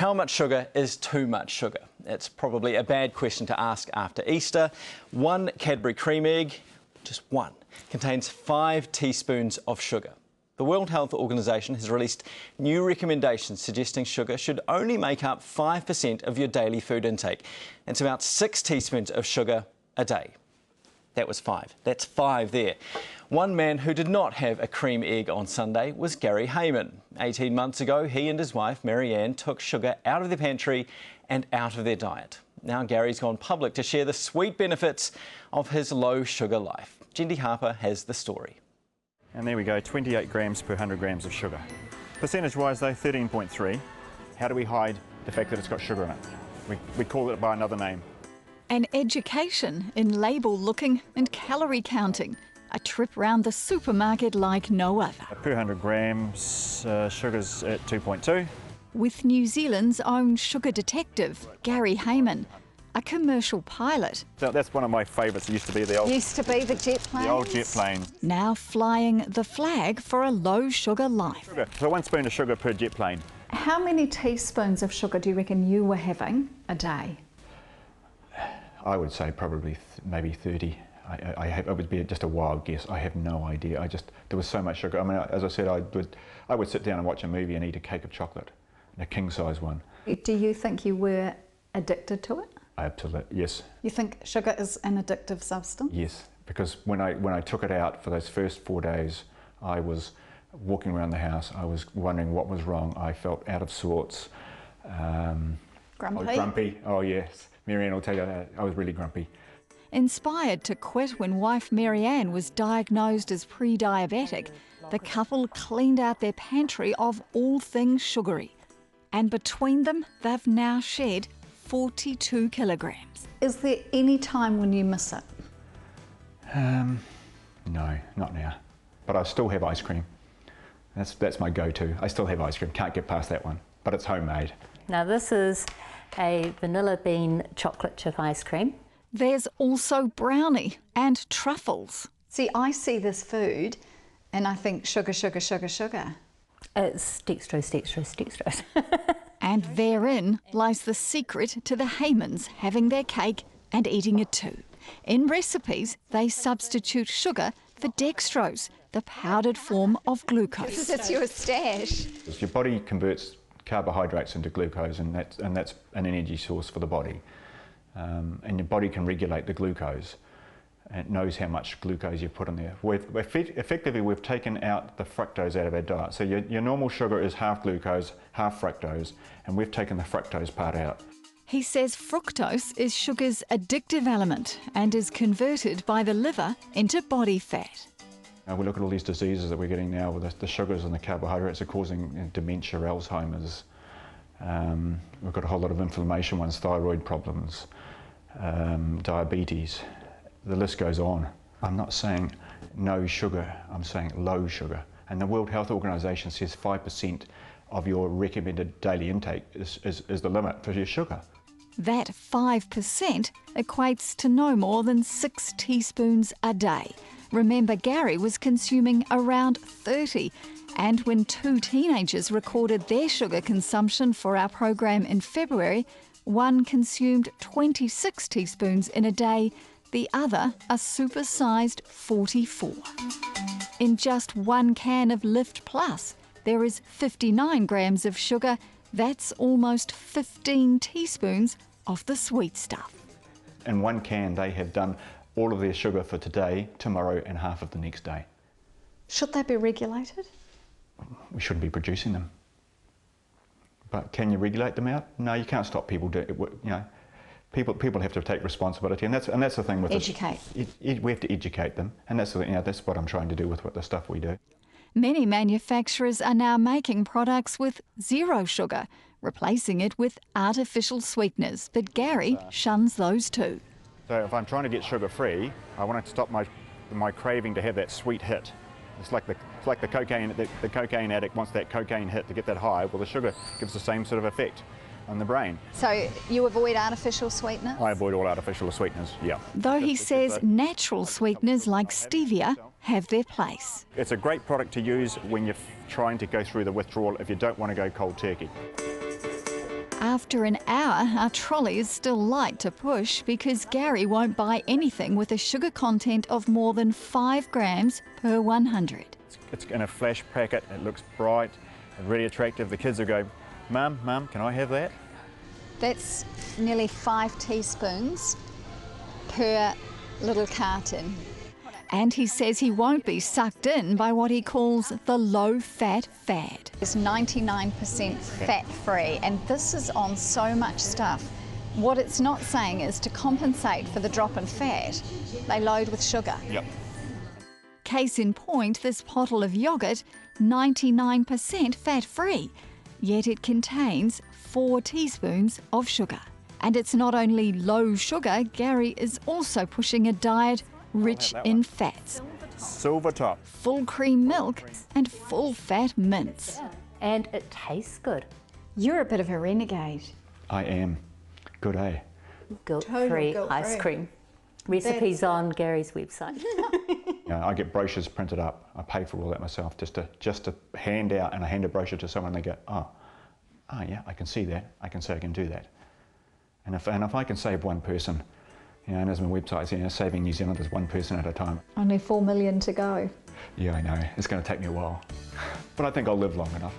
How much sugar is too much sugar? It's probably a bad question to ask after Easter. One Cadbury cream egg, just one, contains 5 teaspoons of sugar. The World Health Organization has released new recommendations suggesting sugar should only make up 5% of your daily food intake. It's about 6 teaspoons of sugar a day. That was 5. That's 5 there. One man who did not have a cream egg on Sunday was Gary Hayman. 18 months ago, he and his wife, Maryanne, took sugar out of their pantry and out of their diet. Now Gary's gone public to share the sweet benefits of his low sugar life. Jendi Harper has the story. And there we go, 28 grams per 100 grams of sugar. Percentage-wise though, 13.3. How do we hide the fact that it's got sugar in it? We call it by another name. An education in label looking and calorie counting. A trip round the supermarket like no other. Per 100 grams, sugar's at 2.2. With New Zealand's own sugar detective, Gary Hayman, a commercial pilot. So that's one of my favourites. It used to be the old jet plane. The old jet plane. Now flying the flag for a low sugar life. So 1 spoon of sugar per jet plane. How many teaspoons of sugar do you reckon you were having a day? I would say probably maybe 30. It would be just a wild guess. I have no idea. There was so much sugar. I mean, as I said, I would sit down and watch a movie and eat a cake of chocolate, a king-size one. Do you think you were addicted to it? Absolutely, yes. You think sugar is an addictive substance? Yes, because when I took it out for those first 4 days, I was walking around the house. I was wondering what was wrong. I felt out of sorts. Grumpy? Grumpy. Oh yes, Maryanne will tell you that. I was really grumpy. Inspired to quit when wife Maryanne was diagnosed as pre-diabetic, the couple cleaned out their pantry of all things sugary. And between them, they've now shed 42 kilograms. Is there any time when you miss it? No, not now. But I still have ice cream. That's my go-to. I still have ice cream. Can't get past that one. But it's homemade. Now this is a vanilla bean chocolate chip ice cream. There's also brownie and truffles. See, I see this food and I think sugar, sugar, sugar, sugar. It's dextrose, dextrose, dextrose. And therein lies the secret to the Haymans having their cake and eating it too. In recipes, they substitute sugar for dextrose, the powdered form of glucose. It's your stash. Your body converts carbohydrates into glucose, and that's an energy source for the body. And your body can regulate the glucose. And it knows how much glucose you put in there. Effectively, we've taken out the fructose out of our diet. So your normal sugar is half glucose, half fructose, and we've taken the fructose part out. He says fructose is sugar's addictive element and is converted by the liver into body fat. We look at all these diseases that we're getting now with the sugars and the carbohydrates are causing dementia, Alzheimer's. We've got a whole lot of inflammation ones, thyroid problems, diabetes. The list goes on. I'm not saying no sugar, I'm saying low sugar. And the World Health Organization says 5% of your recommended daily intake is the limit for your sugar. That 5% equates to no more than 6 teaspoons a day. Remember, Gary was consuming around 30. And when 2 teenagers recorded their sugar consumption for our program in February, one consumed 26 teaspoons in a day, the other a supersized 44. In just 1 can of Lift Plus, there is 59 grams of sugar. That's almost 15 teaspoons of the sweet stuff. In 1 can, they have done all of their sugar for today, tomorrow, and half of the next day. Should they be regulated? We shouldn't be producing them. But can you regulate them out? No, you can't stop people doing it. You know, people have to take responsibility, and that's the thing with educate. We have to educate them, and that's that's what I'm trying to do with the stuff we do. Many manufacturers are now making products with 0 sugar, replacing it with artificial sweeteners. But Gary shuns those too. So if I'm trying to get sugar-free, I want to stop my craving to have that sweet hit. It's like the cocaine. The cocaine addict wants that cocaine hit to get that high. Well, the sugar gives the same sort of effect on the brain. So you avoid artificial sweeteners? I avoid all artificial sweeteners, yeah. Though he says natural sweeteners like stevia have their place. It's a great product to use when you're trying to go through the withdrawal if you don't want to go cold turkey. After an hour, our trolley is still light to push because Gary won't buy anything with a sugar content of more than 5 grams per 100. It's in a flash packet, it looks bright and really attractive. The kids will go, Mum, Mum, can I have that? That's nearly 5 teaspoons per little carton. And he says he won't be sucked in by what he calls the low-fat fad. It's 99% fat-free, and this is on so much stuff. What it's not saying is to compensate for the drop in fat, they load with sugar. Yep. Case in point, this bottle of yoghurt, 99% fat-free, yet it contains 4 teaspoons of sugar. And it's not only low sugar, Gary is also pushing a diet rich in fats. Silver top. Full cream milk and full fat mints. And it tastes good. You're a bit of a renegade. I am. Good, eh? Guilt-free guilt-free. ice cream. Recipes on Gary's website. I get brochures printed up. I pay for all that myself just to hand out, and I hand a brochure to someone and they go, oh yeah, I can see that. I can say I can do that. And if I can save one person, and as my website says, saving New Zealanders 1 person at a time. Only 4 million to go. Yeah, I know. It's going to take me a while. But I think I'll live long enough.